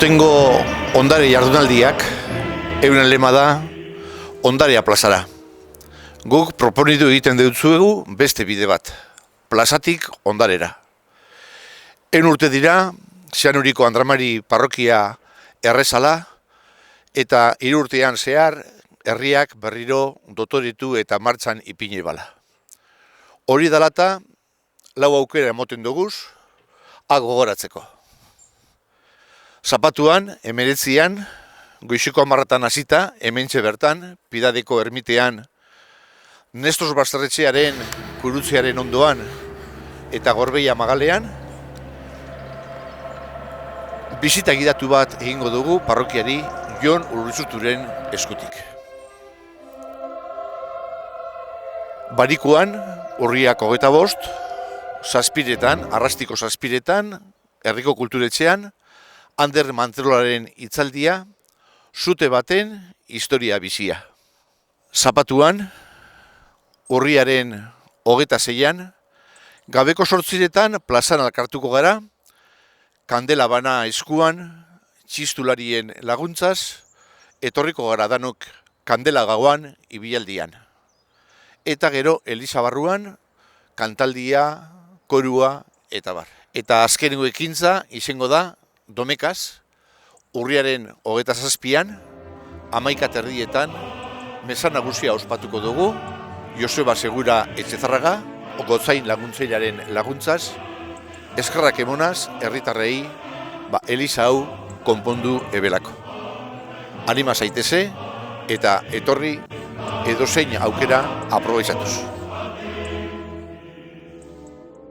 Aurtengo ondare jardunaldiak euren lema da Ondarea plazara. Guk proponitu egiten dutzuegu beste bide bat, plazatik ondarera. Urte dira, Zeanuriko Andramari parrokia errezala, eta 3 urtean zehar herriak berriro dotoretu eta martxan ipini bala. Hori dalata, 4 aukera emoten duguz, gogoratzeko. Zapatuan, 19an, goizeko 10 hasita, hementxe bertan, Pidadeko ermitean, Nestos Basterretxearen kurutzearen ondoan eta Gorbeia magalean, bisita gidatu bat egingo dugu parrokiari Jon Urritzuturen eskutik. Barikuan, urriak 25, zazpiretan, Arrastiko zazpiretan, herriko kulturetxean, Ander Manterolaren hitzaldia, Zute baten historia bizia. Zapatuan, urriaren 26an, gabeko 8etan plazan elkartuko gara, kandela bana eskuan, txistularien laguntzaz, etorriko gara danok kandela gauan ibilaldian. Eta gero Eliza barruan, kantaldia, korua eta bar. Eta azkeneko ekintza izango da Domekaz, urriaren 27an, 11:30 meza nagusia ospatuko dugu, Joseba Segura Etxezarraga, Gotzain laguntzailaren laguntzaz, eskerrak emonaz herritarrei Eliza hau konpondu ebelako. Anima zaiteze eta etorri edozein aukera aprobetxatuz.